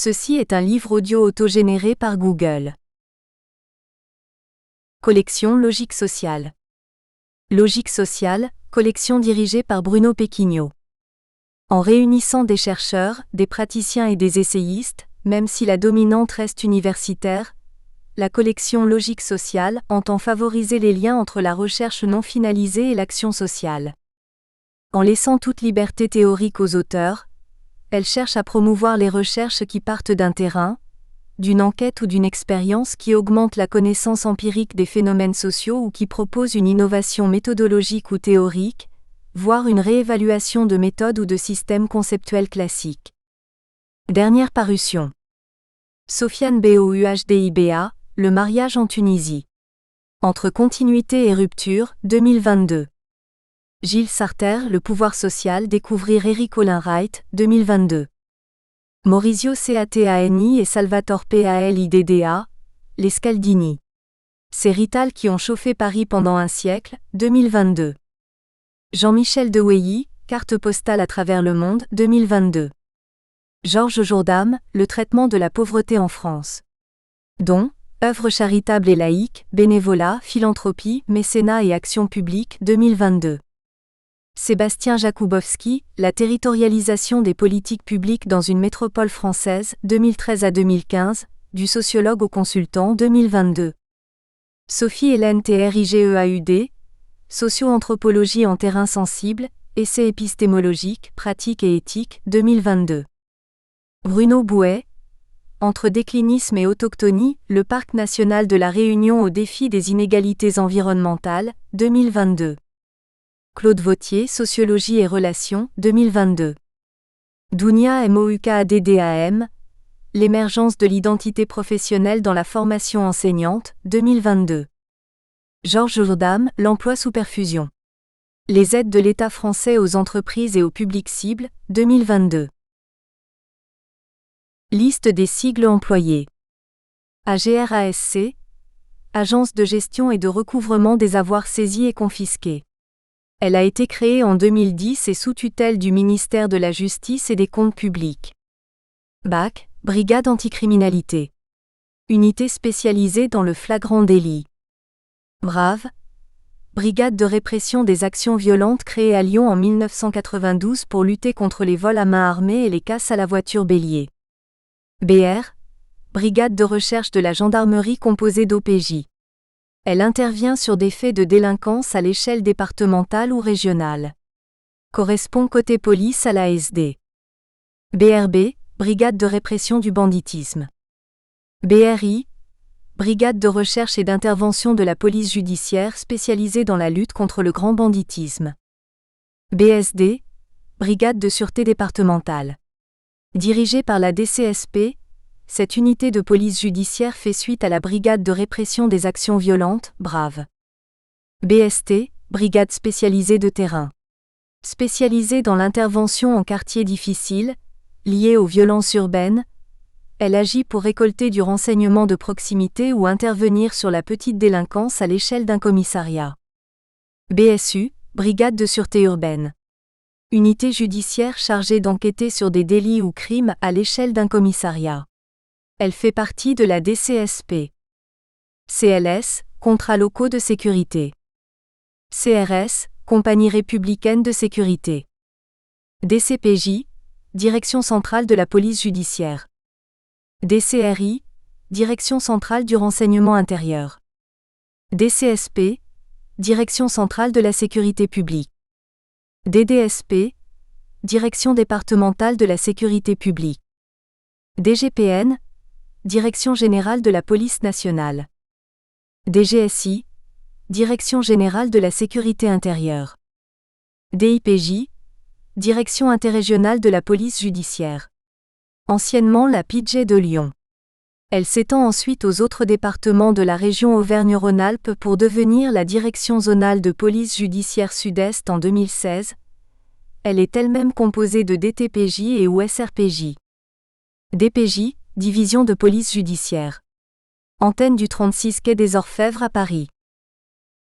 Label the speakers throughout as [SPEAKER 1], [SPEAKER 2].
[SPEAKER 1] Ceci est un livre audio autogénéré par Google. Collection Logique sociale. Logique sociale, collection dirigée par Bruno Pequignot. En réunissant des chercheurs, des praticiens et des essayistes, même si la dominante reste universitaire, la collection Logique sociale entend favoriser les liens entre la recherche non finalisée et l'action sociale. En laissant toute liberté théorique aux auteurs, elle cherche à promouvoir les recherches qui partent d'un terrain, d'une enquête ou d'une expérience qui augmente la connaissance empirique des phénomènes sociaux ou qui propose une innovation méthodologique ou théorique, voire une réévaluation de méthodes ou de systèmes conceptuels classiques. Dernière parution. Sofiane Bouhdhiba, Le mariage en Tunisie. Entre continuité et rupture, 2022. Gilles Sarter, Le pouvoir social, découvrir Eric Olin Wright, 2022. Maurizio Catani et Salvatore Pallidda, Les Scaldini. Ces Rital qui ont chauffé Paris pendant un siècle, 2022. Jean-Michel Dewey, Carte postale à travers le monde, 2022. Georges Jourdam, Le traitement de la pauvreté en France. Dons, œuvres charitables et laïques, bénévolat, philanthropie, mécénat et action publique, 2022. Sébastien Jakubowski, La territorialisation des politiques publiques dans une métropole française, 2013 à 2015, du sociologue au consultant, 2022. Sophie-Hélène Trigeaud, Socio-anthropologie en terrain sensible, essai épistémologique, pratique et éthique, 2022. Bruno Bouet, Entre déclinisme et autochtonie, le Parc national de la Réunion au défi des inégalités environnementales, 2022. Claude Vautier, Sociologie et relations, 2022. Dounia Moukaddam, L'émergence de l'identité professionnelle dans la formation enseignante, 2022. Georges Jourdam, L'emploi sous perfusion. Les aides de l'État français aux entreprises et aux publics cibles, 2022. Liste des sigles employés. AGRASC, Agence de gestion et de recouvrement des avoirs saisis et confisqués. Elle a été créée en 2010 et sous tutelle du ministère de la Justice et des Comptes publics. BAC, Brigade anticriminalité. Unité spécialisée dans le flagrant délit. BRAVE, Brigade de répression des actions violentes créée à Lyon en 1992 pour lutter contre les vols à main armée et les casses à la voiture bélier. BR, Brigade de recherche de la gendarmerie composée d'OPJ. Elle intervient sur des faits de délinquance à l'échelle départementale ou régionale. Correspond côté police à l'ASD. BRB, Brigade de répression du banditisme. BRI, Brigade de recherche et d'intervention de la police judiciaire spécialisée dans la lutte contre le grand banditisme. BSD, Brigade de sûreté départementale. Dirigée par la DCSP, cette unité de police judiciaire fait suite à la Brigade de répression des actions violentes, BRAVE. BST, Brigade spécialisée de terrain. Spécialisée dans l'intervention en quartiers difficiles, liés aux violences urbaines, elle agit pour récolter du renseignement de proximité ou intervenir sur la petite délinquance à l'échelle d'un commissariat. BSU, Brigade de sûreté urbaine. Unité judiciaire chargée d'enquêter sur des délits ou crimes à l'échelle d'un commissariat. Elle fait partie de la DCSP. CLS, Contrats locaux de sécurité. CRS, Compagnie républicaine de sécurité. DCPJ, Direction centrale de la police judiciaire. DCRI, Direction centrale du renseignement intérieur. DCSP, Direction centrale de la sécurité publique. DDSP, Direction départementale de la sécurité publique. DGPN, Direction générale de la police nationale. DGSI, Direction générale de la sécurité intérieure. DIPJ, Direction interrégionale de la police judiciaire. Anciennement la PJ de Lyon. Elle s'étend ensuite aux autres départements de la région Auvergne-Rhône-Alpes pour devenir la Direction zonale de police judiciaire Sud-Est en 2016. Elle est elle-même composée de DTPJ et ou SRPJ. DPJ, Division de police judiciaire. Antenne du 36 quai des Orfèvres à Paris.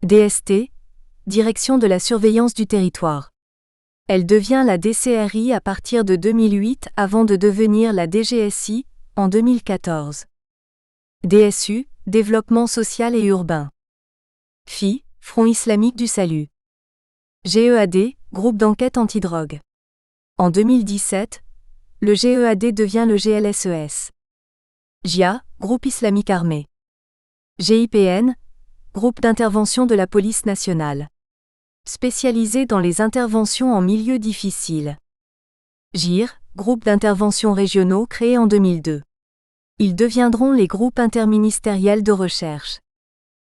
[SPEAKER 1] DST, Direction de la surveillance du territoire. Elle devient la DCRI à partir de 2008 avant de devenir la DGSI, en 2014. DSU, Développement social et urbain. FI, Front islamique du salut. GEAD, Groupe d'enquête antidrogue. En 2017, le GEAD devient le GLSES. GIA, Groupe islamique armé. GIPN, Groupe d'intervention de la police nationale. Spécialisé dans les interventions en milieu difficile. GIR, Groupe d'intervention régionaux créé en 2002. Ils deviendront les groupes interministériels de recherche.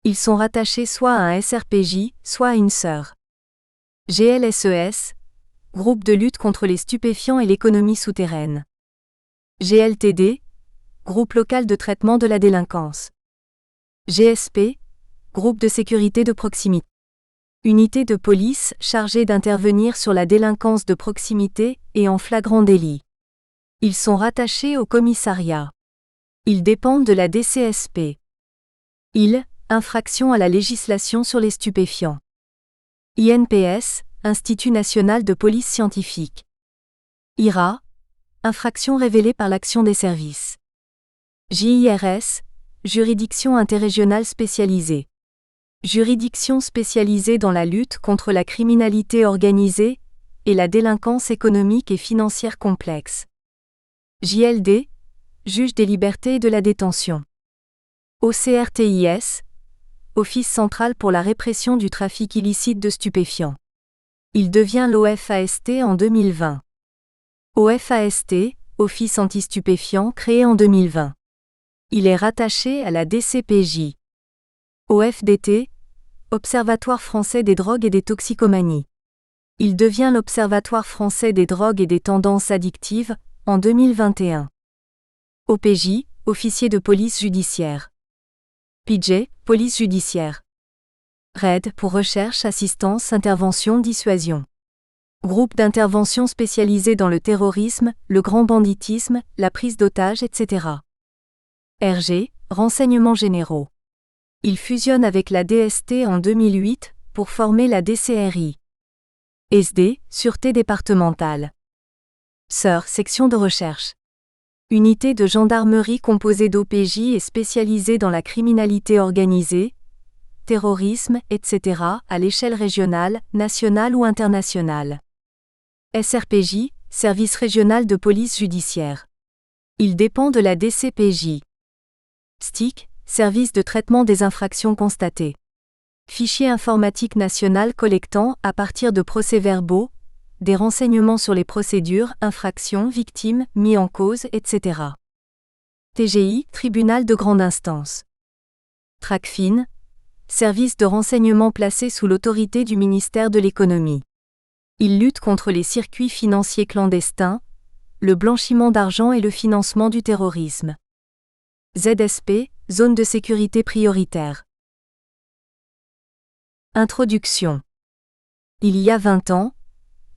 [SPEAKER 1] Ils sont rattachés soit à un SRPJ, soit à une SEUR. GLSES, Groupe de lutte contre les stupéfiants et l'économie souterraine. GLTD, Groupe local de traitement de la délinquance. GSP, Groupe de sécurité de proximité. Unité de police chargée d'intervenir sur la délinquance de proximité et en flagrant délit. Ils sont rattachés au commissariat. Ils dépendent de la DCSP. Infraction à la législation sur les stupéfiants. INPS, Institut national de police scientifique. IRA, infraction révélée par l'action des services. JIRS, juridiction interrégionale spécialisée. Juridiction spécialisée dans la lutte contre la criminalité organisée et la délinquance économique et financière complexe. JLD, juge des libertés et de la détention. OCRTIS, Office central pour la répression du trafic illicite de stupéfiants. Il devient l'OFAST en 2020. OFAST, Office anti-stupéfiant créé en 2020. Il est rattaché à la DCPJ. OFDT, Observatoire français des drogues et des toxicomanies. Il devient l'Observatoire français des drogues et des tendances addictives en 2021. OPJ, Officier de police judiciaire. PJ, Police judiciaire. RAID pour recherche, assistance, intervention, dissuasion. Groupe d'intervention spécialisé dans le terrorisme, le grand banditisme, la prise d'otages, etc. RG, Renseignements généraux. Il fusionne avec la DST en 2008 pour former la DCRI. SD, Sûreté départementale. SEUR, Section de recherche. Unité de gendarmerie composée d'OPJ et spécialisée dans la criminalité organisée, terrorisme, etc., à l'échelle régionale, nationale ou internationale. SRPJ, Service régional de police judiciaire. Il dépend de la DCPJ. STIC, Service de traitement des infractions constatées. Fichier informatique national collectant, à partir de procès-verbaux, des renseignements sur les procédures, infractions, victimes, mis en cause, etc. TGI, Tribunal de grande instance. TRACFIN, Service de renseignement placé sous l'autorité du ministère de l'économie. Il lutte contre les circuits financiers clandestins, le blanchiment d'argent et le financement du terrorisme. ZSP, Zone de sécurité prioritaire. Introduction. Il y a 20 ans,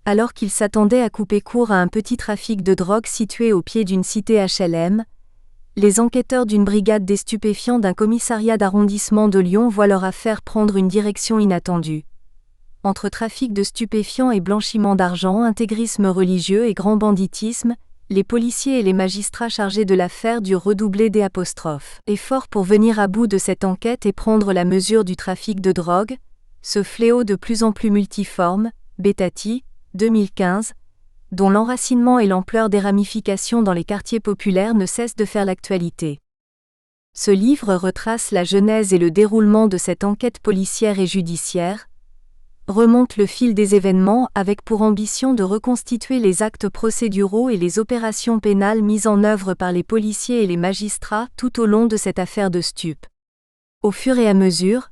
[SPEAKER 1] alors qu'il s'attendait à couper court à un petit trafic de drogue situé au pied d'une cité HLM, les enquêteurs d'une brigade des stupéfiants d'un commissariat d'arrondissement de Lyon voient leur affaire prendre une direction inattendue. Entre trafic de stupéfiants et blanchiment d'argent, intégrisme religieux et grand banditisme, les policiers et les magistrats chargés de l'affaire durent redoubler d'efforts pour venir à bout de cette enquête et prendre la mesure du trafic de drogue, ce fléau de plus en plus multiforme, Betati, 2015, dont l'enracinement et l'ampleur des ramifications dans les quartiers populaires ne cessent de faire l'actualité. Ce livre retrace la genèse et le déroulement de cette enquête policière et judiciaire, remonte le fil des événements avec pour ambition de reconstituer les actes procéduraux et les opérations pénales mises en œuvre par les policiers et les magistrats tout au long de cette affaire de stupes. Au fur et à mesure,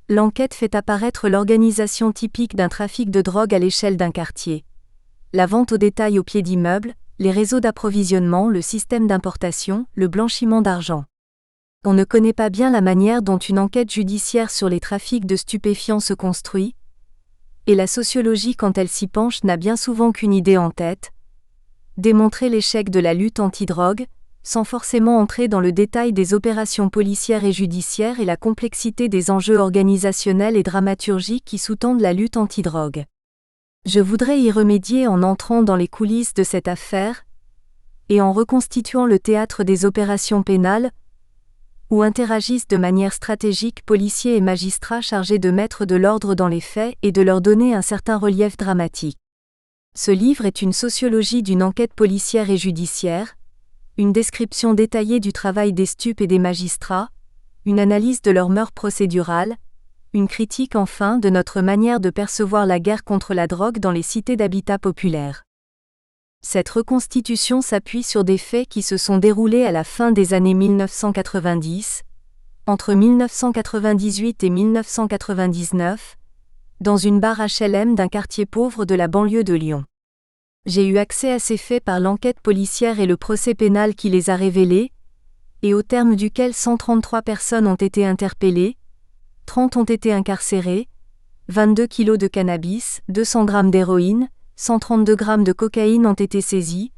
[SPEAKER 1] l'enquête fait apparaître l'organisation typique d'un trafic de drogue à l'échelle d'un quartier. La vente au détail au pied d'immeubles, les réseaux d'approvisionnement, le système d'importation, le blanchiment d'argent. On ne connaît pas bien la manière dont une enquête judiciaire sur les trafics de stupéfiants se construit, et la sociologie quand elle s'y penche n'a bien souvent qu'une idée en tête, démontrer l'échec de la lutte anti-drogue, sans forcément entrer dans le détail des opérations policières et judiciaires et la complexité des enjeux organisationnels et dramaturgiques qui sous-tendent la lutte anti-drogue. Je voudrais y remédier en entrant dans les coulisses de cette affaire, et en reconstituant le théâtre des opérations pénales, où interagissent de manière stratégique policiers et magistrats chargés de mettre de l'ordre dans les faits et de leur donner un certain relief dramatique. Ce livre est une sociologie d'une enquête policière et judiciaire, une description détaillée du travail des stupes et des magistrats, une analyse de leurs mœurs procédurales, une critique enfin de notre manière de percevoir la guerre contre la drogue dans les cités d'habitat populaire. Cette reconstitution s'appuie sur des faits qui se sont déroulés à la fin des années 1990, entre 1998 et 1999, dans une barre HLM d'un quartier pauvre de la banlieue de Lyon. J'ai eu accès à ces faits par l'enquête policière et le procès pénal qui les a révélés, et au terme duquel 133 personnes ont été interpellées, 30 ont été incarcérées, 22 kilos de cannabis, 200 grammes d'héroïne, 132 grammes de cocaïne ont été saisis,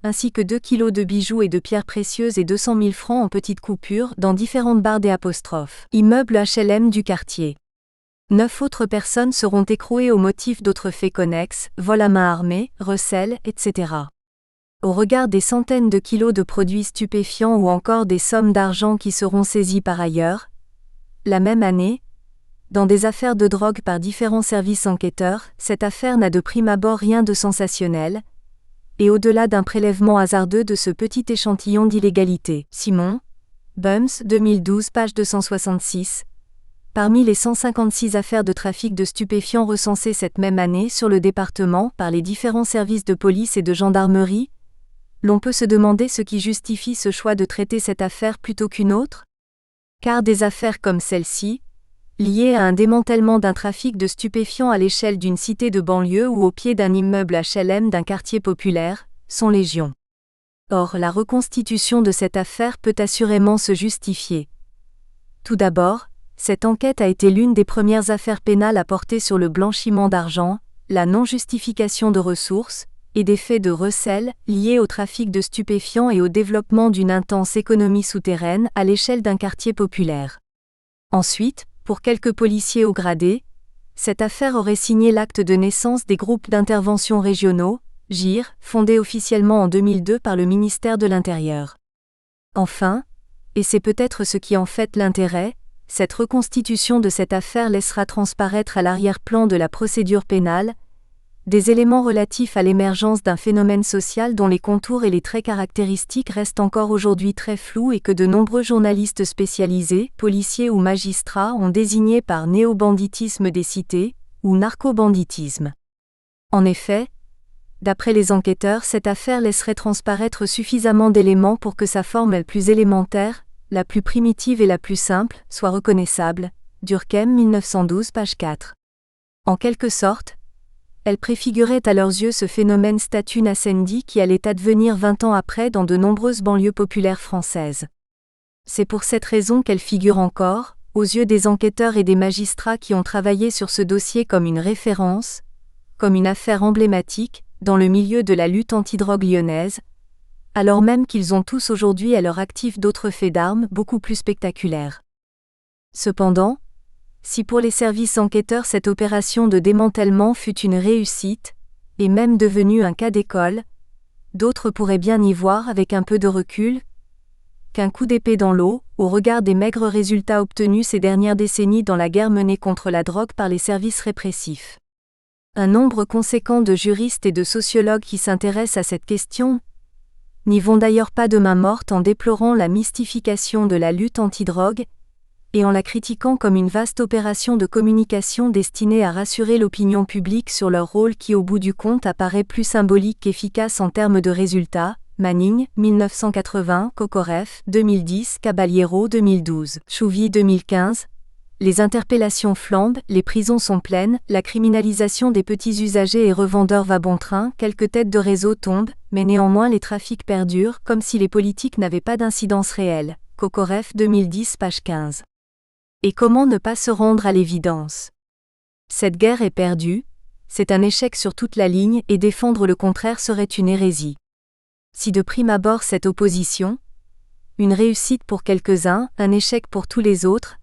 [SPEAKER 1] ainsi que 2 kilos de bijoux et de pierres précieuses et 200 000 francs en petites coupures dans différentes barres des immeubles HLM du quartier. 9 autres personnes seront écrouées au motif d'autres faits connexes, vol à main armée, recel, etc. Au regard des centaines de kilos de produits stupéfiants ou encore des sommes d'argent qui seront saisies par ailleurs, la même année, dans des affaires de drogue par différents services enquêteurs, cette affaire n'a de prime abord rien de sensationnel, et au-delà d'un prélèvement hasardeux de ce petit échantillon d'illégalité. Simon, Bums, 2012, page 266. Parmi les 156 affaires de trafic de stupéfiants recensées cette même année sur le département par les différents services de police et de gendarmerie, l'on peut se demander ce qui justifie ce choix de traiter cette affaire plutôt qu'une autre. Car des affaires comme celle-ci, liées à un démantèlement d'un trafic de stupéfiants à l'échelle d'une cité de banlieue ou au pied d'un immeuble HLM d'un quartier populaire, sont légion. Or, la reconstitution de cette affaire peut assurément se justifier. Tout d'abord, cette enquête a été l'une des premières affaires pénales à porter sur le blanchiment d'argent, la non-justification de ressources, et des faits de recel liés au trafic de stupéfiants et au développement d'une intense économie souterraine à l'échelle d'un quartier populaire. Ensuite, pour quelques policiers haut gradés, cette affaire aurait signé l'acte de naissance des groupes d'intervention régionaux, GIR, fondés officiellement en 2002 par le ministère de l'Intérieur. Enfin, et c'est peut-être ce qui en fait l'intérêt, cette reconstitution de cette affaire laissera transparaître à l'arrière-plan de la procédure pénale des éléments relatifs à l'émergence d'un phénomène social dont les contours et les traits caractéristiques restent encore aujourd'hui très flous et que de nombreux journalistes spécialisés, policiers ou magistrats ont désigné par néobanditisme des cités ou narcobanditisme. En effet, d'après les enquêteurs, cette affaire laisserait transparaître suffisamment d'éléments pour que sa forme la plus élémentaire, la plus primitive et la plus simple, soit reconnaissable. Durkheim 1912 page 4. En quelque sorte, elle préfigurait à leurs yeux ce phénomène statut nascendi qui allait advenir 20 ans après dans de nombreuses banlieues populaires françaises. C'est pour cette raison qu'elle figure encore, aux yeux des enquêteurs et des magistrats qui ont travaillé sur ce dossier comme une référence, comme une affaire emblématique, dans le milieu de la lutte antidrogue lyonnaise, alors même qu'ils ont tous aujourd'hui à leur actif d'autres faits d'armes beaucoup plus spectaculaires. Cependant, si pour les services enquêteurs cette opération de démantèlement fut une réussite, et même devenue un cas d'école, d'autres pourraient bien y voir avec un peu de recul qu'un coup d'épée dans l'eau, au regard des maigres résultats obtenus ces dernières décennies dans la guerre menée contre la drogue par les services répressifs. Un nombre conséquent de juristes et de sociologues qui s'intéressent à cette question n'y vont d'ailleurs pas de main morte en déplorant la mystification de la lutte antidrogue et en la critiquant comme une vaste opération de communication destinée à rassurer l'opinion publique sur leur rôle qui au bout du compte apparaît plus symbolique qu'efficace en termes de résultats. Manning, 1980, Kokoreff, 2010, Caballero, 2012, Chouvy, 2015. Les interpellations flambent, les prisons sont pleines, la criminalisation des petits usagers et revendeurs va bon train, quelques têtes de réseau tombent, mais néanmoins les trafics perdurent, comme si les politiques n'avaient pas d'incidence réelle. Kokoreff, 2010, page 15. Et comment ne pas se rendre à l'évidence? Cette guerre est perdue, c'est un échec sur toute la ligne et défendre le contraire serait une hérésie. Si de prime abord cette opposition, une réussite pour quelques-uns, un échec pour tous les autres,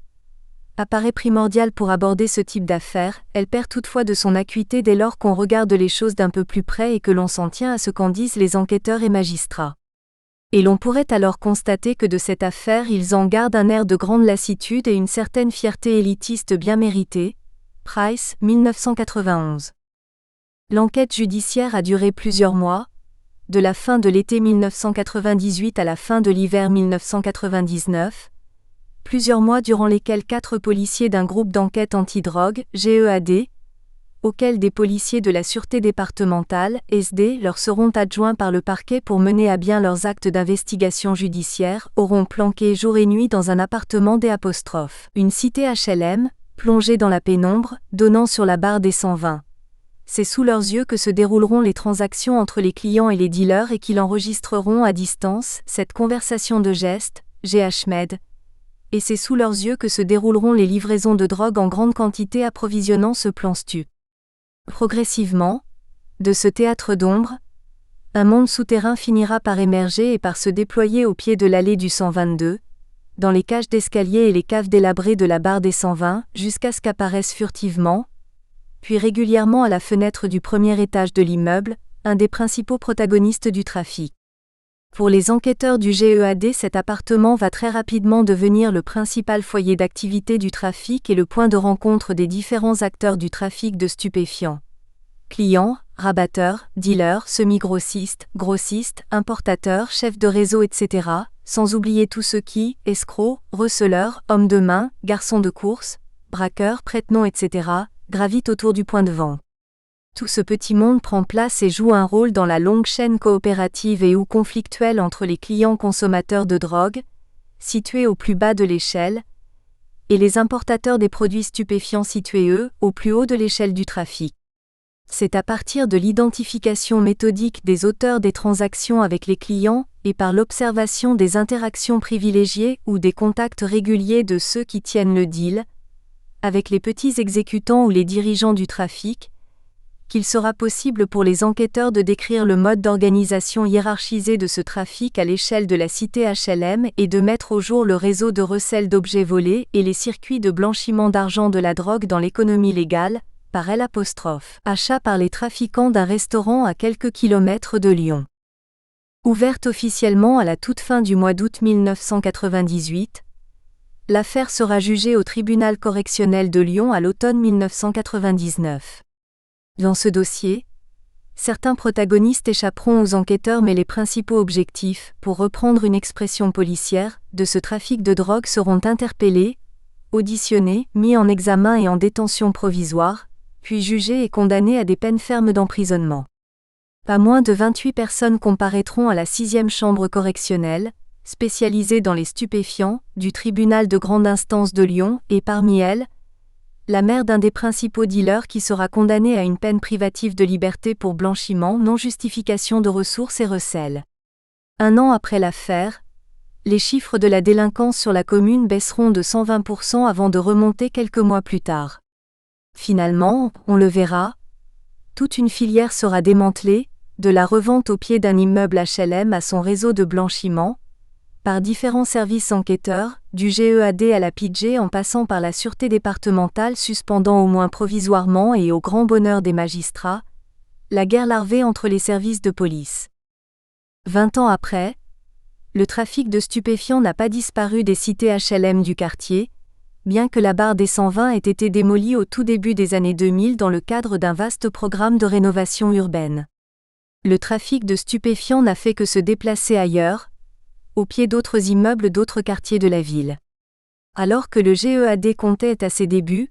[SPEAKER 1] apparaît primordiale pour aborder ce type d'affaires, elle perd toutefois de son acuité dès lors qu'on regarde les choses d'un peu plus près et que l'on s'en tient à ce qu'en disent les enquêteurs et magistrats. Et l'on pourrait alors constater que de cette affaire ils en gardent un air de grande lassitude et une certaine fierté élitiste bien méritée. Price, 1991. L'enquête judiciaire a duré plusieurs mois, de la fin de l'été 1998 à la fin de l'hiver 1999, plusieurs mois durant lesquels 4 policiers d'un groupe d'enquête antidrogue, GEAD, auxquels des policiers de la Sûreté départementale, SD, leur seront adjoints par le parquet pour mener à bien leurs actes d'investigation judiciaire, auront planqué jour et nuit dans un appartement des ', une cité HLM, plongée dans la pénombre, donnant sur la barre des 120. C'est sous leurs yeux que se dérouleront les transactions entre les clients et les dealers et qu'ils enregistreront à distance cette conversation de gestes, GHMED. Et c'est sous leurs yeux que se dérouleront les livraisons de drogue en grande quantité approvisionnant ce plan stup. Progressivement, de ce théâtre d'ombre, un monde souterrain finira par émerger et par se déployer au pied de l'allée du 122, dans les cages d'escalier et les caves délabrées de la barre des 120, jusqu'à ce qu'apparaisse furtivement, puis régulièrement à la fenêtre du premier étage de l'immeuble, un des principaux protagonistes du trafic. Pour les enquêteurs du GEAD, cet appartement va très rapidement devenir le principal foyer d'activité du trafic et le point de rencontre des différents acteurs du trafic de stupéfiants. Clients, rabatteurs, dealers, semi-grossistes, grossistes, importateurs, chefs de réseau, etc., sans oublier tous ceux qui, escrocs, receleurs, hommes de main, garçons de course, braqueurs, prête-noms, etc., gravitent autour du point de vente. Tout ce petit monde prend place et joue un rôle dans la longue chaîne coopérative et ou conflictuelle entre les clients consommateurs de drogue, situés au plus bas de l'échelle, et les importateurs des produits stupéfiants situés, eux, au plus haut de l'échelle du trafic. C'est à partir de l'identification méthodique des auteurs des transactions avec les clients, et par l'observation des interactions privilégiées ou des contacts réguliers de ceux qui tiennent le deal, avec les petits exécutants ou les dirigeants du trafic, qu'il sera possible pour les enquêteurs de décrire le mode d'organisation hiérarchisé de ce trafic à l'échelle de la cité HLM et de mettre au jour le réseau de recel d'objets volés et les circuits de blanchiment d'argent de la drogue dans l'économie légale, par L'. Achat par les trafiquants d'un restaurant à quelques kilomètres de Lyon. Ouverte officiellement à la toute fin du mois d'août 1998, l'affaire sera jugée au tribunal correctionnel de Lyon à l'automne 1999. Dans ce dossier, certains protagonistes échapperont aux enquêteurs mais les principaux objectifs, pour reprendre une expression policière, de ce trafic de drogue seront interpellés, auditionnés, mis en examen et en détention provisoire, puis jugés et condamnés à des peines fermes d'emprisonnement. Pas moins de 28 personnes comparaîtront à la 6e chambre correctionnelle, spécialisée dans les stupéfiants, du tribunal de grande instance de Lyon, et parmi elles, la mère d'un des principaux dealers qui sera condamné à une peine privative de liberté pour blanchiment, non-justification de ressources et recel. 1 an après l'affaire, les chiffres de la délinquance sur la commune baisseront de 120% avant de remonter quelques mois plus tard. Finalement, on le verra, toute une filière sera démantelée, de la revente au pied d'un immeuble HLM à son réseau de blanchiment, par différents services enquêteurs, du GEAD à la PJ en passant par la Sûreté départementale suspendant au moins provisoirement et au grand bonheur des magistrats, la guerre larvée entre les services de police. 20 ans après, le trafic de stupéfiants n'a pas disparu des cités HLM du quartier, bien que la barre des 120 ait été démolie au tout début des années 2000 dans le cadre d'un vaste programme de rénovation urbaine. Le trafic de stupéfiants n'a fait que se déplacer ailleurs, au pied d'autres immeubles d'autres quartiers de la ville. Alors que le GEAD comptait à ses débuts,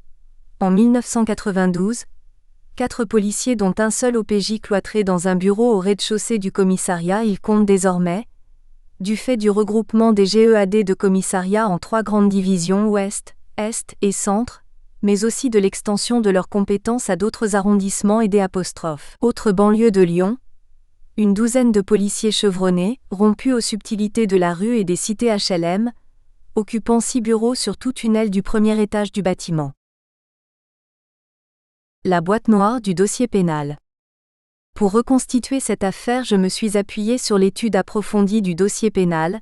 [SPEAKER 1] en 1992, 4 policiers dont un seul OPJ cloîtré dans un bureau au rez-de-chaussée du commissariat, il compte désormais, du fait du regroupement des GEAD de commissariats en 3 grandes divisions ouest, est et centre, mais aussi de l'extension de leurs compétences à d'autres arrondissements et des autres banlieues de Lyon, une douzaine de policiers chevronnés, rompus aux subtilités de la rue et des cités HLM, occupant 6 bureaux sur toute une aile du premier étage du bâtiment. La boîte noire du dossier pénal. Pour reconstituer cette affaire, je me suis appuyé sur l'étude approfondie du dossier pénal,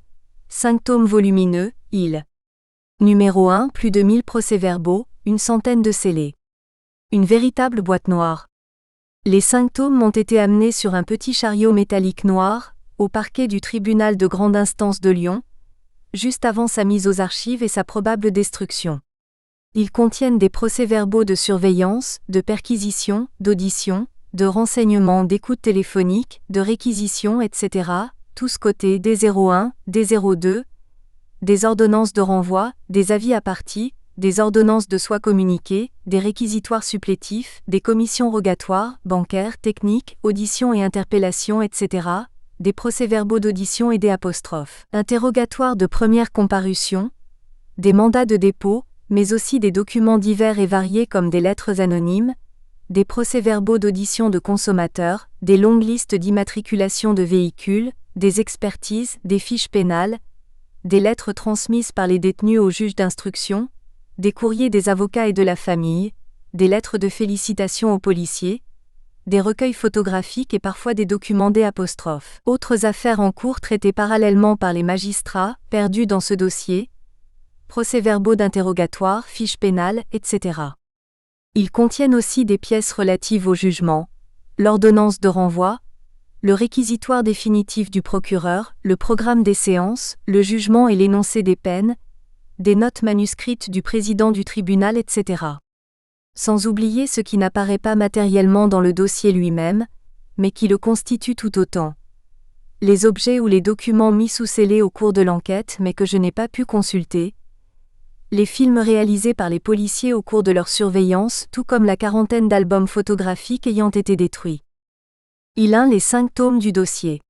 [SPEAKER 1] 5 tomes volumineux, il. Numéro 1, plus de 1000 procès-verbaux, une centaine de scellés. Une véritable boîte noire. Les 5 tomes m'ont été amenés sur un petit chariot métallique noir, au parquet du tribunal de grande instance de Lyon, juste avant sa mise aux archives et sa probable destruction. Ils contiennent des procès-verbaux de surveillance, de perquisition, d'audition, de renseignement, d'écoute téléphonique, de réquisition, etc., tous cotés D01, D02, des ordonnances de renvoi, des avis à partie, des ordonnances de soi communiquées, des réquisitoires supplétifs, des commissions rogatoires, bancaires, techniques, auditions et interpellations, etc., des procès-verbaux d'audition et des apostrophes. Interrogatoires de première comparution, des mandats de dépôt, mais aussi des documents divers et variés comme des lettres anonymes, des procès-verbaux d'audition de consommateurs, des longues listes d'immatriculation de véhicules, des expertises, des fiches pénales, des lettres transmises par les détenus au juge d'instruction, des courriers des avocats et de la famille, des lettres de félicitations aux policiers, des recueils photographiques et parfois des documents D'. Autres affaires en cours traitées parallèlement par les magistrats, perdues dans ce dossier, procès-verbaux d'interrogatoire, fiches pénales, etc. Ils contiennent aussi des pièces relatives au jugement, l'ordonnance de renvoi, le réquisitoire définitif du procureur, le programme des séances, le jugement et l'énoncé des peines, des notes manuscrites du président du tribunal, etc. Sans oublier ce qui n'apparaît pas matériellement dans le dossier lui-même, mais qui le constitue tout autant. Les objets ou les documents mis sous scellé au cours de l'enquête mais que je n'ai pas pu consulter. Les films réalisés par les policiers au cours de leur surveillance, tout comme la quarantaine d'albums photographiques ayant été détruits. Il 1. Les 5 tomes du dossier.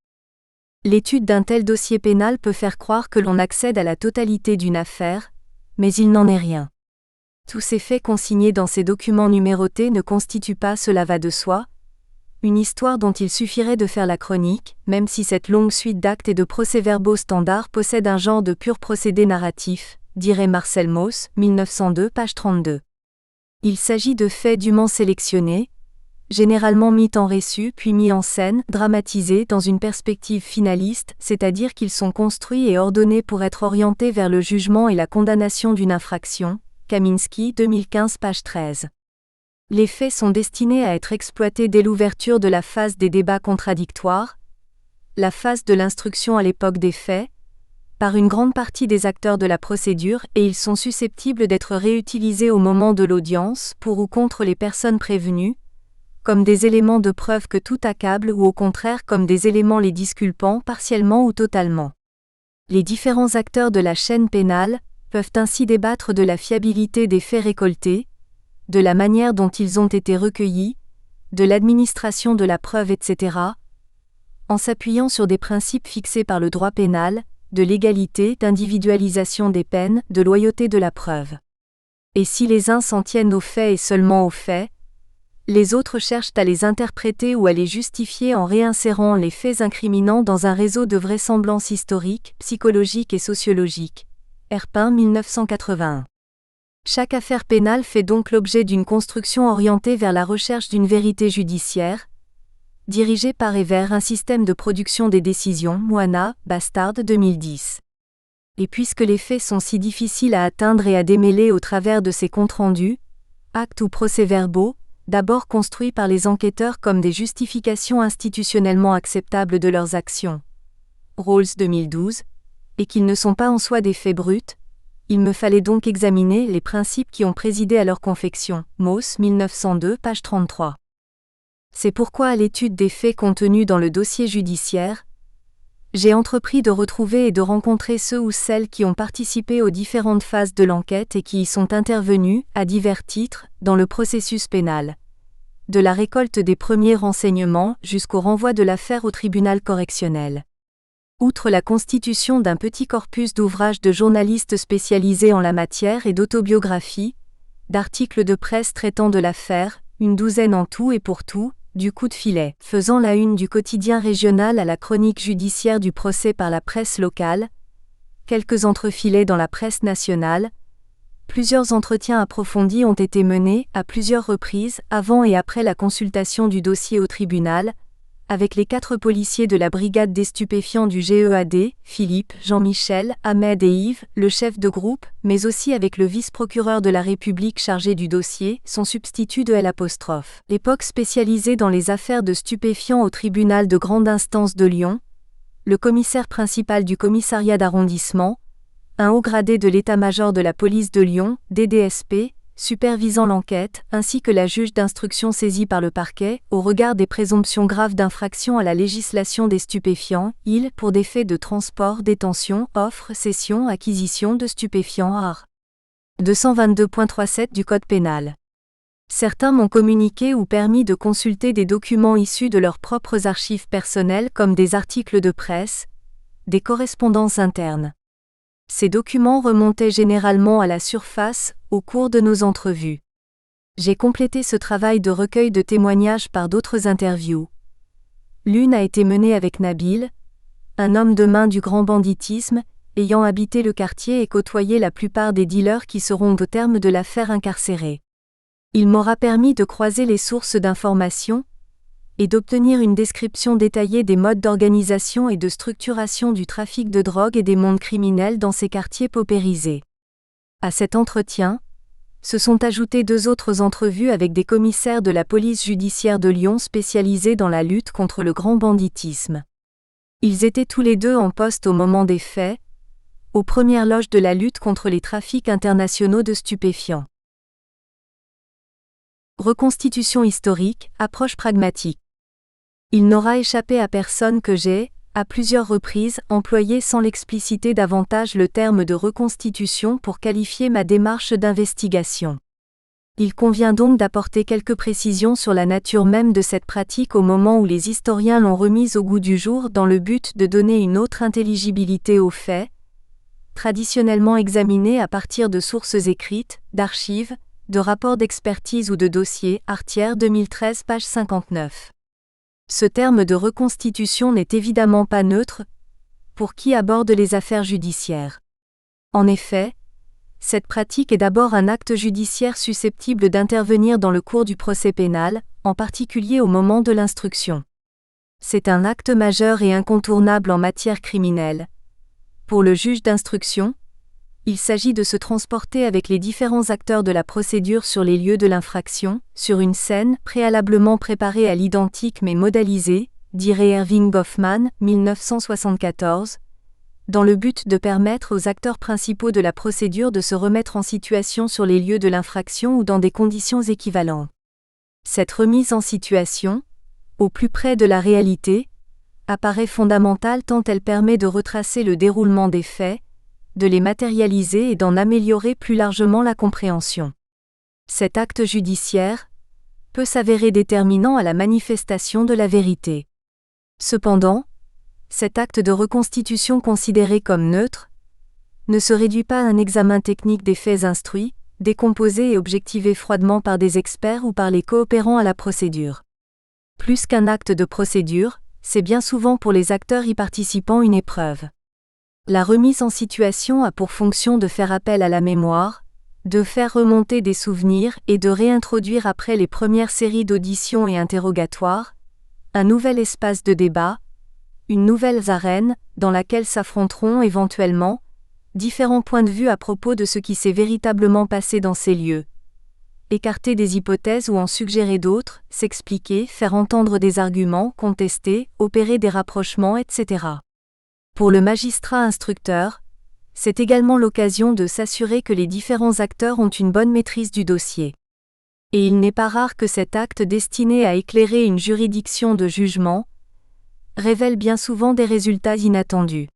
[SPEAKER 1] L'étude d'un tel dossier pénal peut faire croire que l'on accède à la totalité d'une affaire, mais il n'en est rien. Tous ces faits consignés dans ces documents numérotés ne constituent pas, cela va de soi, une histoire dont il suffirait de faire la chronique, même si cette longue suite d'actes et de procès-verbaux standards possède un genre de pur procédé narratif, dirait Marcel Mauss, 1902, page 32. Il s'agit de faits dûment sélectionnés, généralement mis en récit puis mis en scène, dramatisés dans une perspective finaliste, c'est-à-dire qu'ils sont construits et ordonnés pour être orientés vers le jugement et la condamnation d'une infraction. Kaminski, 2015, page 13. Les faits sont destinés à être exploités dès l'ouverture de la phase des débats contradictoires, la phase de l'instruction à l'époque des faits, par une grande partie des acteurs de la procédure et ils sont susceptibles d'être réutilisés au moment de l'audience pour ou contre les personnes prévenues, comme des éléments de preuve que tout accable ou au contraire comme des éléments les disculpant partiellement ou totalement. Les différents acteurs de la chaîne pénale peuvent ainsi débattre de la fiabilité des faits récoltés, de la manière dont ils ont été recueillis, de l'administration de la preuve, etc., en s'appuyant sur des principes fixés par le droit pénal, de légalité, d'individualisation des peines, de loyauté de la preuve. Et si les uns s'en tiennent aux faits et seulement aux faits, les autres cherchent à les interpréter ou à les justifier en réinsérant les faits incriminants dans un réseau de vraisemblance historique, psychologique et sociologique. Herpin, 1981. Chaque affaire pénale fait donc l'objet d'une construction orientée vers la recherche d'une vérité judiciaire, dirigée par et vers un système de production des décisions, Moana, Bastard, 2010. Et puisque les faits sont si difficiles à atteindre et à démêler au travers de ces comptes rendus, actes ou procès-verbaux, d'abord construits par les enquêteurs comme des justifications institutionnellement acceptables de leurs actions. Rawls, 2012, et qu'ils ne sont pas en soi des faits bruts, il me fallait donc examiner les principes qui ont présidé à leur confection. Mauss, 1902, page 33. C'est pourquoi à l'étude des faits contenus dans le dossier judiciaire, j'ai entrepris de retrouver et de rencontrer ceux ou celles qui ont participé aux différentes phases de l'enquête et qui y sont intervenus, à divers titres, dans le processus pénal. De la récolte des premiers renseignements jusqu'au renvoi de l'affaire au tribunal correctionnel. Outre la constitution d'un petit corpus d'ouvrages de journalistes spécialisés en la matière et d'autobiographies, d'articles de presse traitant de l'affaire, une douzaine en tout et pour tout, du coup de filet, faisant la une du quotidien régional à la chronique judiciaire du procès par la presse locale, quelques entrefilets dans la presse nationale, plusieurs entretiens approfondis ont été menés, à plusieurs reprises, avant et après la consultation du dossier au tribunal, avec les 4 policiers de la brigade des stupéfiants du GEAD, Philippe, Jean-Michel, Ahmed et Yves, le chef de groupe, mais aussi avec le vice-procureur de la République chargé du dossier, son substitut de L'. L'époque spécialisée dans les affaires de stupéfiants au tribunal de grande instance de Lyon, le commissaire principal du commissariat d'arrondissement, un haut gradé de l'état-major de la police de Lyon, DDSP, supervisant l'enquête, ainsi que la juge d'instruction saisie par le parquet, au regard des présomptions graves d'infraction à la législation des stupéfiants, pour des faits de transport, détention, offre, cession, acquisition de stupéfiants art. 222.37 du Code pénal. Certains m'ont communiqué ou permis de consulter des documents issus de leurs propres archives personnelles comme des articles de presse, des correspondances internes. Ces documents remontaient généralement à la surface, au cours de nos entrevues. J'ai complété ce travail de recueil de témoignages par d'autres interviews. L'une a été menée avec Nabil, un homme de main du grand banditisme, ayant habité le quartier et côtoyé la plupart des dealers qui seront au terme de l'affaire incarcérés. Il m'aura permis de croiser les sources d'informations et d'obtenir une description détaillée des modes d'organisation et de structuration du trafic de drogue et des mondes criminels dans ces quartiers paupérisés. À cet entretien, se sont ajoutées 2 autres entrevues avec des commissaires de la police judiciaire de Lyon spécialisés dans la lutte contre le grand banditisme. Ils étaient tous les 2 en poste au moment des faits, aux premières loges de la lutte contre les trafics internationaux de stupéfiants. Reconstitution historique, approche pragmatique. Il n'aura échappé à personne que j'ai, à plusieurs reprises, employé sans l'expliciter davantage le terme de reconstitution pour qualifier ma démarche d'investigation. Il convient donc d'apporter quelques précisions sur la nature même de cette pratique au moment où les historiens l'ont remise au goût du jour dans le but de donner une autre intelligibilité aux faits, traditionnellement examinés à partir de sources écrites, d'archives, de rapports d'expertise ou de dossiers, Artière 2013 page 59. Ce terme de reconstitution n'est évidemment pas neutre pour qui aborde les affaires judiciaires. En effet, cette pratique est d'abord un acte judiciaire susceptible d'intervenir dans le cours du procès pénal, en particulier au moment de l'instruction. C'est un acte majeur et incontournable en matière criminelle. Pour le juge d'instruction, il s'agit de se transporter avec les différents acteurs de la procédure sur les lieux de l'infraction, sur une scène préalablement préparée à l'identique mais modalisée, dirait Erving Goffman, 1974, dans le but de permettre aux acteurs principaux de la procédure de se remettre en situation sur les lieux de l'infraction ou dans des conditions équivalentes. Cette remise en situation, au plus près de la réalité, apparaît fondamentale tant elle permet de retracer le déroulement des faits, de les matérialiser et d'en améliorer plus largement la compréhension. Cet acte judiciaire peut s'avérer déterminant à la manifestation de la vérité. Cependant, cet acte de reconstitution considéré comme neutre ne se réduit pas à un examen technique des faits instruits, décomposés et objectivés froidement par des experts ou par les coopérants à la procédure. Plus qu'un acte de procédure, c'est bien souvent pour les acteurs y participant une épreuve. La remise en situation a pour fonction de faire appel à la mémoire, de faire remonter des souvenirs et de réintroduire après les premières séries d'auditions et interrogatoires, un nouvel espace de débat, une nouvelle arène dans laquelle s'affronteront éventuellement différents points de vue à propos de ce qui s'est véritablement passé dans ces lieux. Écarter des hypothèses ou en suggérer d'autres, s'expliquer, faire entendre des arguments, contester, opérer des rapprochements, etc. Pour le magistrat instructeur, c'est également l'occasion de s'assurer que les différents acteurs ont une bonne maîtrise du dossier. Et il n'est pas rare que cet acte destiné à éclairer une juridiction de jugement révèle bien souvent des résultats inattendus.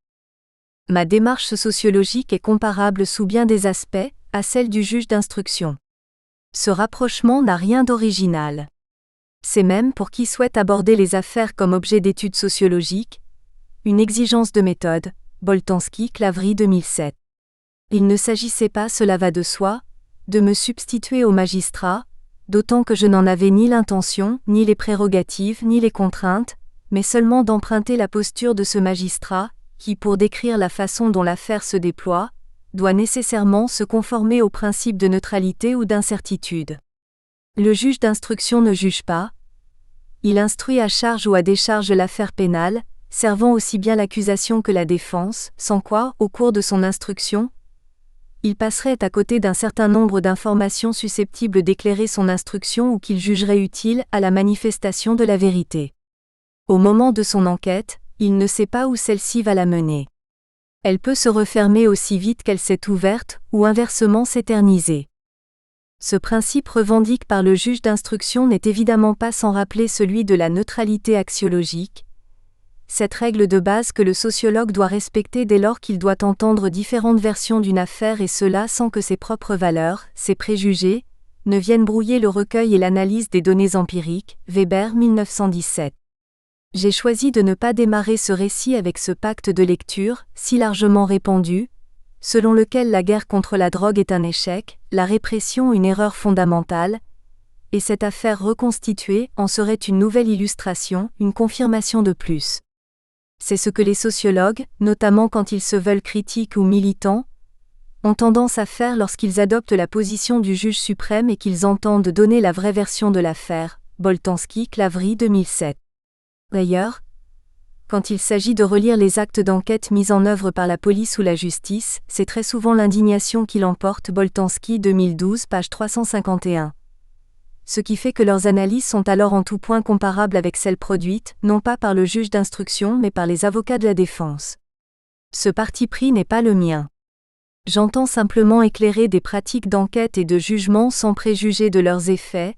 [SPEAKER 1] Ma démarche sociologique est comparable sous bien des aspects à celle du juge d'instruction. Ce rapprochement n'a rien d'original. C'est même pour qui souhaite aborder les affaires comme objet d'études sociologiques, une exigence de méthode, Boltanski, Claverie 2007. Il ne s'agissait pas, cela va de soi, de me substituer au magistrat, d'autant que je n'en avais ni l'intention, ni les prérogatives, ni les contraintes, mais seulement d'emprunter la posture de ce magistrat, qui, pour décrire la façon dont l'affaire se déploie, doit nécessairement se conformer au principe de neutralité ou d'incertitude. Le juge d'instruction ne juge pas. Il instruit à charge ou à décharge l'affaire pénale, servant aussi bien l'accusation que la défense, sans quoi, au cours de son instruction, il passerait à côté d'un certain nombre d'informations susceptibles d'éclairer son instruction ou qu'il jugerait utiles à la manifestation de la vérité. Au moment de son enquête, il ne sait pas où celle-ci va la mener. Elle peut se refermer aussi vite qu'elle s'est ouverte, ou inversement s'éterniser. Ce principe revendiqué par le juge d'instruction n'est évidemment pas sans rappeler celui de la neutralité axiologique, cette règle de base que le sociologue doit respecter dès lors qu'il doit entendre différentes versions d'une affaire et cela sans que ses propres valeurs, ses préjugés, ne viennent brouiller le recueil et l'analyse des données empiriques. Weber 1917. J'ai choisi de ne pas démarrer ce récit avec ce pacte de lecture, si largement répandu, selon lequel la guerre contre la drogue est un échec, la répression une erreur fondamentale, et cette affaire reconstituée en serait une nouvelle illustration, une confirmation de plus. C'est ce que les sociologues, notamment quand ils se veulent critiques ou militants, ont tendance à faire lorsqu'ils adoptent la position du juge suprême et qu'ils entendent donner la vraie version de l'affaire. Boltanski, Claverie 2007. D'ailleurs, quand il s'agit de relire les actes d'enquête mis en œuvre par la police ou la justice, c'est très souvent l'indignation qui l'emporte. Boltanski 2012, page 351. Ce qui fait que leurs analyses sont alors en tout point comparables avec celles produites, non pas par le juge d'instruction mais par les avocats de la défense. Ce parti pris n'est pas le mien. J'entends simplement éclairer des pratiques d'enquête et de jugement sans préjuger de leurs effets,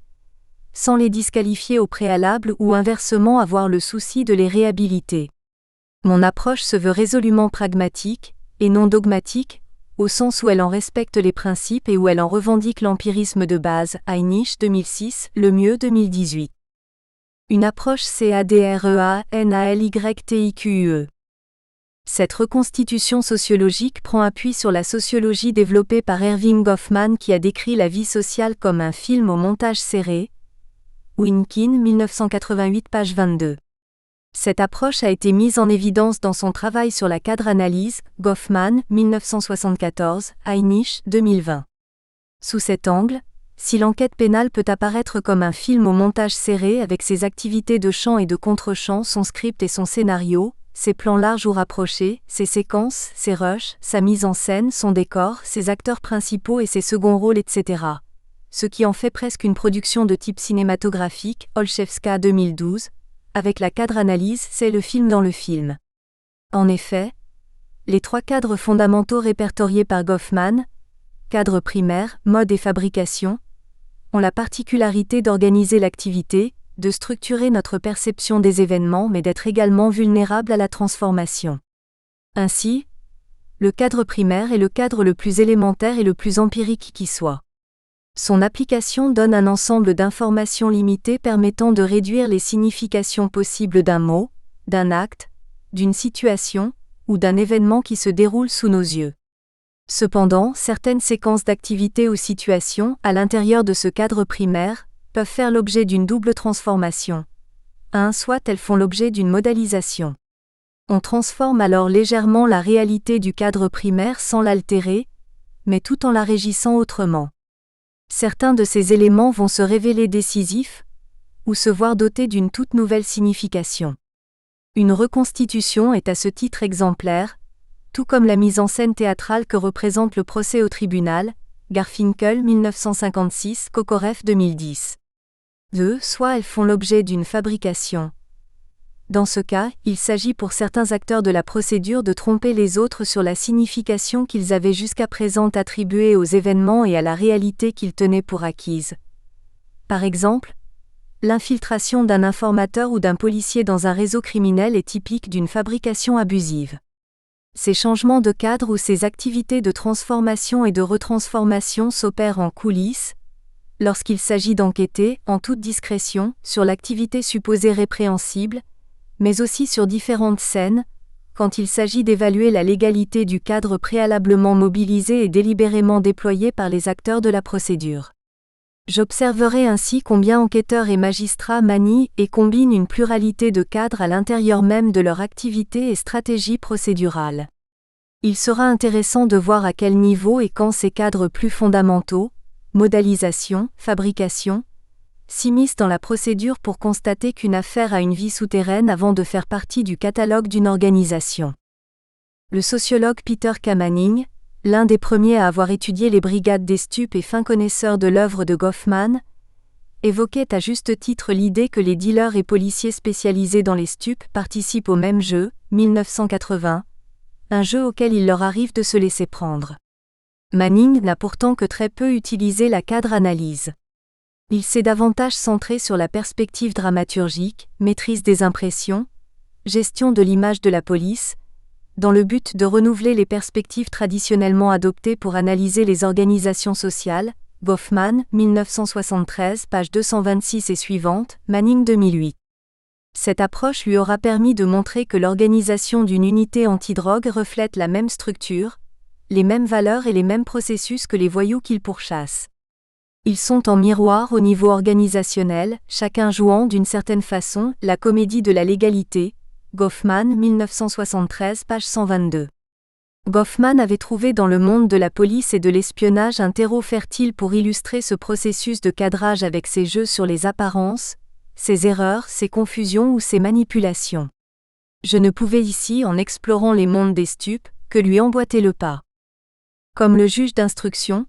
[SPEAKER 1] sans les disqualifier au préalable ou inversement avoir le souci de les réhabiliter. Mon approche se veut résolument pragmatique, et non dogmatique, au sens où elle en respecte les principes et où elle en revendique l'empirisme de base. Heinrich 2006, Lemieux 2018. Une approche CADREANALYTIQUE. Cette reconstitution sociologique prend appui sur la sociologie développée par Erving Goffman qui a décrit la vie sociale comme un film au montage serré. Winkin 1988 page 22. Cette approche a été mise en évidence dans son travail sur la cadre-analyse, Goffman 1974, Heinrich 2020. Sous cet angle, si l'enquête pénale peut apparaître comme un film au montage serré avec ses activités de chant et de contre-chant, son script et son scénario, ses plans larges ou rapprochés, ses séquences, ses rushs, sa mise en scène, son décor, ses acteurs principaux et ses seconds rôles, etc. Ce qui en fait presque une production de type cinématographique, Olszewska 2012, avec la cadre-analyse, c'est le film dans le film. En effet, les trois cadres fondamentaux répertoriés par Goffman, cadre primaire, mode et fabrication, ont la particularité d'organiser l'activité, de structurer notre perception des événements mais d'être également vulnérables à la transformation. Ainsi, le cadre primaire est le cadre le plus élémentaire et le plus empirique qui soit. Son application donne un ensemble d'informations limitées permettant de réduire les significations possibles d'un mot, d'un acte, d'une situation, ou d'un événement qui se déroule sous nos yeux. Cependant, certaines séquences d'activités ou situations, à l'intérieur de ce cadre primaire, peuvent faire l'objet d'une double transformation. Soit elles font l'objet d'une modalisation. On transforme alors légèrement la réalité du cadre primaire sans l'altérer, mais tout en la régissant autrement. Certains de ces éléments vont se révéler décisifs, ou se voir dotés d'une toute nouvelle signification. Une reconstitution est à ce titre exemplaire, tout comme la mise en scène théâtrale que représente le procès au tribunal, Garfinkel 1956, Kokorev 2010. Soit elles font l'objet d'une fabrication. Dans ce cas, il s'agit pour certains acteurs de la procédure de tromper les autres sur la signification qu'ils avaient jusqu'à présent attribuée aux événements et à la réalité qu'ils tenaient pour acquise. Par exemple, l'infiltration d'un informateur ou d'un policier dans un réseau criminel est typique d'une fabrication abusive. Ces changements de cadre ou ces activités de transformation et de retransformation s'opèrent en coulisses, lorsqu'il s'agit d'enquêter, en toute discrétion, sur l'activité supposée répréhensible, mais aussi sur différentes scènes, quand il s'agit d'évaluer la légalité du cadre préalablement mobilisé et délibérément déployé par les acteurs de la procédure. J'observerai ainsi combien enquêteurs et magistrats manient et combinent une pluralité de cadres à l'intérieur même de leur activité et stratégie procédurale. Il sera intéressant de voir à quel niveau et quand ces cadres plus fondamentaux, modalisation, fabrication, s'immiscent dans la procédure pour constater qu'une affaire a une vie souterraine avant de faire partie du catalogue d'une organisation. Le sociologue Peter K. Manning, l'un des premiers à avoir étudié les brigades des stupes et fin connaisseur de l'œuvre de Goffman, évoquait à juste titre l'idée que les dealers et policiers spécialisés dans les stupes participent au même jeu, 1980, un jeu auquel il leur arrive de se laisser prendre. Manning n'a pourtant que très peu utilisé la cadre-analyse. Il s'est davantage centré sur la perspective dramaturgique, maîtrise des impressions, gestion de l'image de la police, dans le but de renouveler les perspectives traditionnellement adoptées pour analyser les organisations sociales, Goffman, 1973, page 226 et suivante, Manning 2008. Cette approche lui aura permis de montrer que l'organisation d'une unité antidrogue reflète la même structure, les mêmes valeurs et les mêmes processus que les voyous qu'il pourchasse. Ils sont en miroir au niveau organisationnel, chacun jouant d'une certaine façon la comédie de la légalité. Goffman, 1973, page 122. Goffman avait trouvé dans le monde de la police et de l'espionnage un terreau fertile pour illustrer ce processus de cadrage avec ses jeux sur les apparences, ses erreurs, ses confusions ou ses manipulations. Je ne pouvais ici, en explorant les mondes des stupes, que lui emboîter le pas. Comme le juge d'instruction,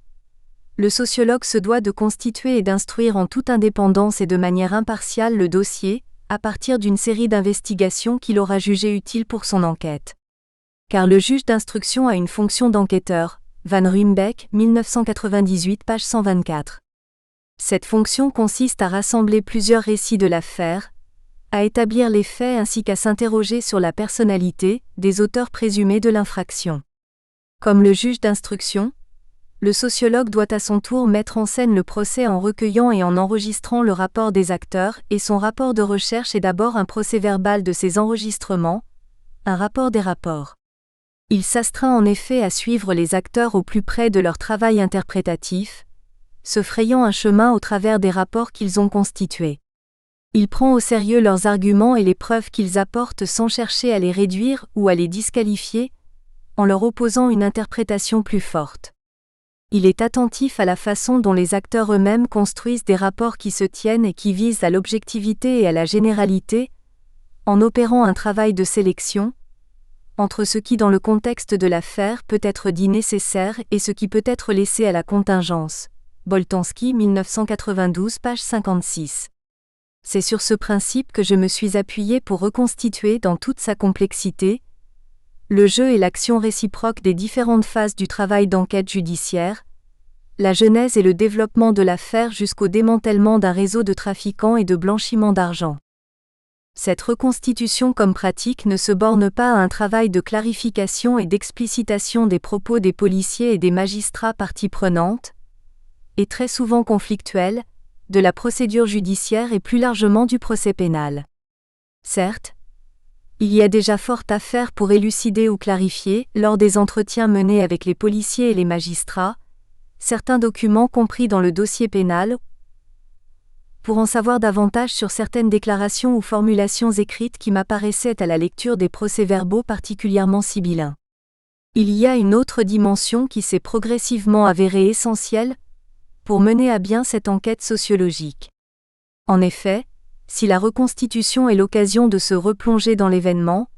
[SPEAKER 1] le sociologue se doit de constituer et d'instruire en toute indépendance et de manière impartiale le dossier, à partir d'une série d'investigations qu'il aura jugées utiles pour son enquête. Car le juge d'instruction a une fonction d'enquêteur, Van Ruymbeck, 1998, page 124. Cette fonction consiste à rassembler plusieurs récits de l'affaire, à établir les faits ainsi qu'à s'interroger sur la personnalité des auteurs présumés de l'infraction. Comme le juge d'instruction, le sociologue doit à son tour mettre en scène le procès en recueillant et en enregistrant le rapport des acteurs, et son rapport de recherche est d'abord un procès-verbal de ces enregistrements, un rapport des rapports. Il s'astreint en effet à suivre les acteurs au plus près de leur travail interprétatif, se frayant un chemin au travers des rapports qu'ils ont constitués. Il prend au sérieux leurs arguments et les preuves qu'ils apportent sans chercher à les réduire ou à les disqualifier, en leur opposant une interprétation plus forte. Il est attentif à la façon dont les acteurs eux-mêmes construisent des rapports qui se tiennent et qui visent à l'objectivité et à la généralité, en opérant un travail de sélection, entre ce qui dans le contexte de l'affaire peut être dit nécessaire et ce qui peut être laissé à la contingence. Boltanski, 1992, page 56. C'est sur ce principe que je me suis appuyé pour reconstituer dans toute sa complexité le jeu et l'action réciproque des différentes phases du travail d'enquête judiciaire, la genèse et le développement de l'affaire jusqu'au démantèlement d'un réseau de trafiquants et de blanchiment d'argent. Cette reconstitution comme pratique ne se borne pas à un travail de clarification et d'explicitation des propos des policiers et des magistrats parties prenantes, et très souvent conflictuelle, de la procédure judiciaire et plus largement du procès pénal. Certes, il y a déjà fort à faire pour élucider ou clarifier, lors des entretiens menés avec les policiers et les magistrats, certains documents compris dans le dossier pénal, pour en savoir davantage sur certaines déclarations ou formulations écrites qui m'apparaissaient à la lecture des procès-verbaux particulièrement sibyllins. Il y a une autre dimension qui s'est progressivement avérée essentielle pour mener à bien cette enquête sociologique. En effet, si la reconstitution est l'occasion de se replonger dans l'événement,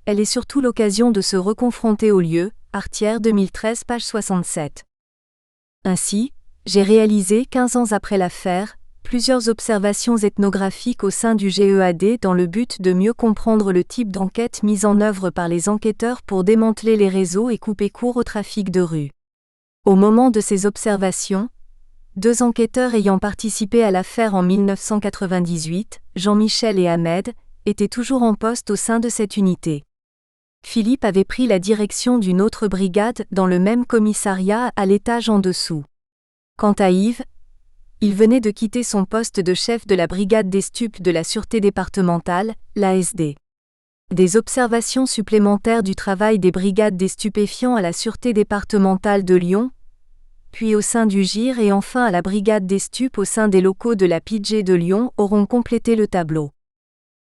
[SPEAKER 1] elle est surtout l'occasion de se reconfronter au lieu, Artière 2013, page 67. Ainsi, j'ai réalisé 15 ans après l'affaire, plusieurs observations ethnographiques au sein du GEAD dans le but de mieux comprendre le type d'enquête mise en œuvre par les enquêteurs pour démanteler les réseaux et couper court au trafic de rue. Au moment de ces observations, 2 enquêteurs ayant participé à l'affaire en 1998, Jean-Michel et Ahmed, étaient toujours en poste au sein de cette unité. Philippe avait pris la direction d'une autre brigade dans le même commissariat à l'étage en dessous. Quant à Yves, il venait de quitter son poste de chef de la brigade des stupes de la sûreté départementale, l'ASD. Des observations supplémentaires du travail des brigades des stupéfiants à la sûreté départementale de Lyon, puis au sein du GIR et enfin à la brigade des stupes au sein des locaux de la PJ de Lyon auront complété le tableau.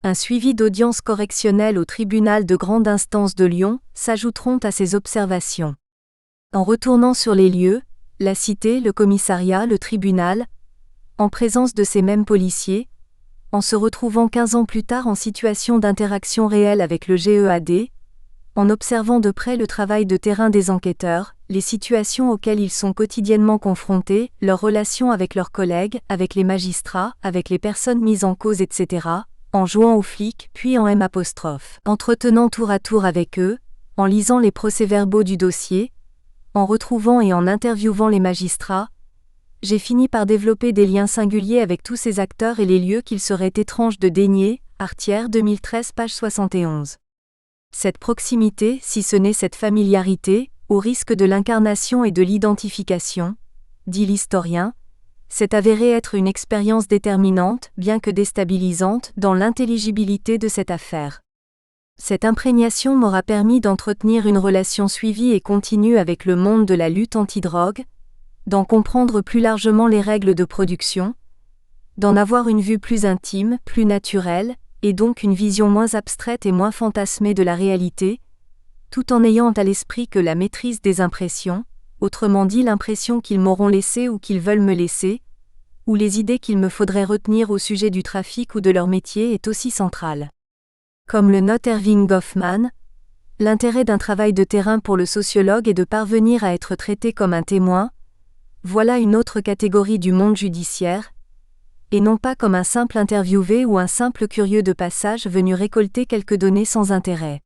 [SPEAKER 1] Un suivi d'audience correctionnelle au tribunal de grande instance de Lyon s'ajouteront à ces observations. En retournant sur les lieux, la cité, le commissariat, le tribunal, en présence de ces mêmes policiers, en se retrouvant 15 ans plus tard en situation d'interaction réelle avec le GEAD, En observant de près le travail de terrain des enquêteurs, les situations auxquelles ils sont quotidiennement confrontés, leurs relations avec leurs collègues, avec les magistrats, avec les personnes mises en cause, etc., en jouant aux flics, puis en M', entretenant tour à tour avec eux, en lisant les procès-verbaux du dossier, en retrouvant et en interviewant les magistrats, j'ai fini par développer des liens singuliers avec tous ces acteurs et les lieux qu'il serait étrange de dénier. Artière 2013 page 71. Cette proximité, si ce n'est cette familiarité, au risque de l'incarnation et de l'identification, dit l'historien, s'est avérée être une expérience déterminante, bien que déstabilisante, dans l'intelligibilité de cette affaire. Cette imprégnation m'aura permis d'entretenir une relation suivie et continue avec le monde de la lutte antidrogue, d'en comprendre plus largement les règles de production, d'en avoir une vue plus intime, plus naturelle, et donc une vision moins abstraite et moins fantasmée de la réalité, tout en ayant à l'esprit que la maîtrise des impressions, autrement dit l'impression qu'ils m'auront laissée ou qu'ils veulent me laisser, ou les idées qu'il me faudrait retenir au sujet du trafic ou de leur métier est aussi centrale. Comme le note Erving Goffman, l'intérêt d'un travail de terrain pour le sociologue est de parvenir à être traité comme un témoin, voilà une autre catégorie du monde judiciaire, et non pas comme un simple interviewé ou un simple curieux de passage venu récolter quelques données sans intérêt.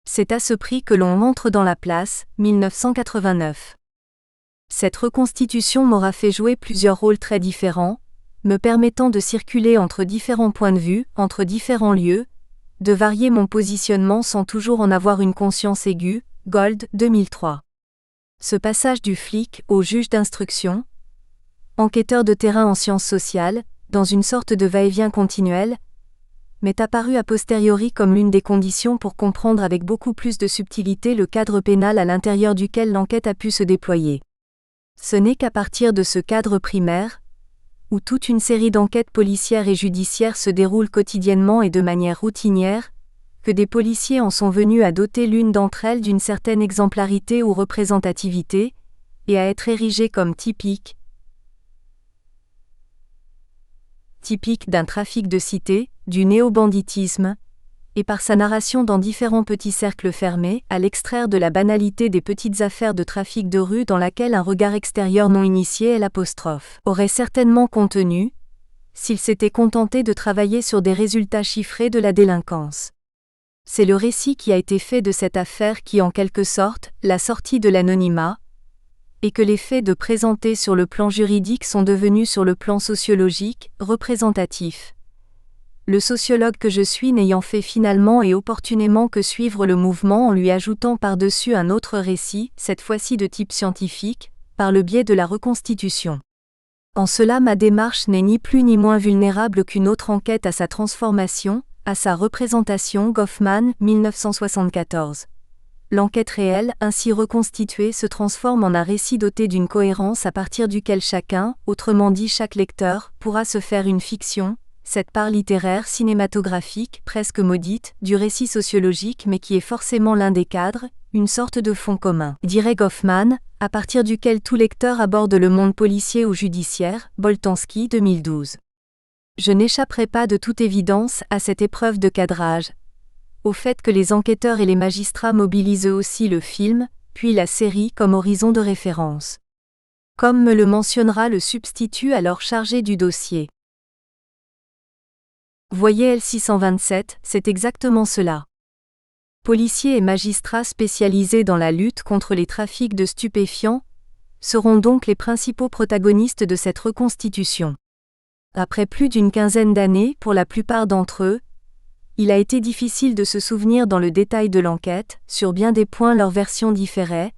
[SPEAKER 1] C'est à ce prix que l'on entre dans la place, 1989. Cette reconstitution m'aura fait jouer plusieurs rôles très différents, me permettant de circuler entre différents points de vue, entre différents lieux, de varier mon positionnement sans toujours en avoir une conscience aiguë. Gold, 2003. Ce passage du flic au juge d'instruction, enquêteur de terrain en sciences sociales, dans une sorte de va-et-vient continuel, m'est apparu a posteriori comme l'une des conditions pour comprendre avec beaucoup plus de subtilité le cadre pénal à l'intérieur duquel l'enquête a pu se déployer. Ce n'est qu'à partir de ce cadre primaire, où toute une série d'enquêtes policières et judiciaires se déroulent quotidiennement et de manière routinière, que des policiers en sont venus à doter l'une d'entre elles d'une certaine exemplarité ou représentativité, et à être érigées comme typiques d'un trafic de cité, du néobanditisme, et par sa narration dans différents petits cercles fermés, à l'extraire de la banalité des petites affaires de trafic de rue dans laquelle un regard extérieur non initié aurait certainement contenu, s'il s'était contenté de travailler sur des résultats chiffrés de la délinquance. C'est le récit qui a été fait de cette affaire qui en quelque sorte, l'a sortie de l'anonymat, et que les faits de présenter sur le plan juridique sont devenus sur le plan sociologique, représentatifs. Le sociologue que je suis n'ayant fait finalement et opportunément que suivre le mouvement en lui ajoutant par-dessus un autre récit, cette fois-ci de type scientifique, par le biais de la reconstitution. En cela ma démarche n'est ni plus ni moins vulnérable qu'une autre enquête à sa transformation, à sa représentation. Goffman, 1974. L'enquête réelle, ainsi reconstituée, se transforme en un récit doté d'une cohérence à partir duquel chacun, autrement dit chaque lecteur, pourra se faire une fiction, cette part littéraire cinématographique, presque maudite, du récit sociologique mais qui est forcément l'un des cadres, une sorte de fond commun, dirait Goffman, à partir duquel tout lecteur aborde le monde policier ou judiciaire. Boltanski, 2012. Je n'échapperai pas de toute évidence à cette épreuve de cadrage, au fait que les enquêteurs et les magistrats mobilisent eux aussi le film, puis la série comme horizon de référence. Comme me le mentionnera le substitut alors chargé du dossier. Voyez L627, c'est exactement cela. Policiers et magistrats spécialisés dans la lutte contre les trafics de stupéfiants seront donc les principaux protagonistes de cette reconstitution. Après plus d'une quinzaine d'années, pour la plupart d'entre eux, il a été difficile de se souvenir dans le détail de l'enquête, sur bien des points leur version différait.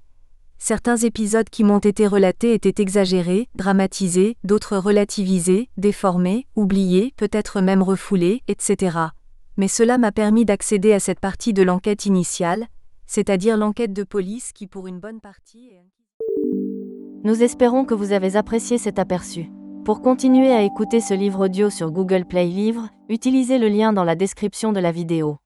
[SPEAKER 1] Certains épisodes qui m'ont été relatés étaient exagérés, dramatisés, d'autres relativisés, déformés, oubliés, peut-être même refoulés, etc. Mais cela m'a permis d'accéder à cette partie de l'enquête initiale, c'est-à-dire l'enquête de police qui pour une bonne partie est...
[SPEAKER 2] Nous espérons que vous avez apprécié cet aperçu. Pour continuer à écouter ce livre audio sur Google Play Livres, utilisez le lien dans la description de la vidéo.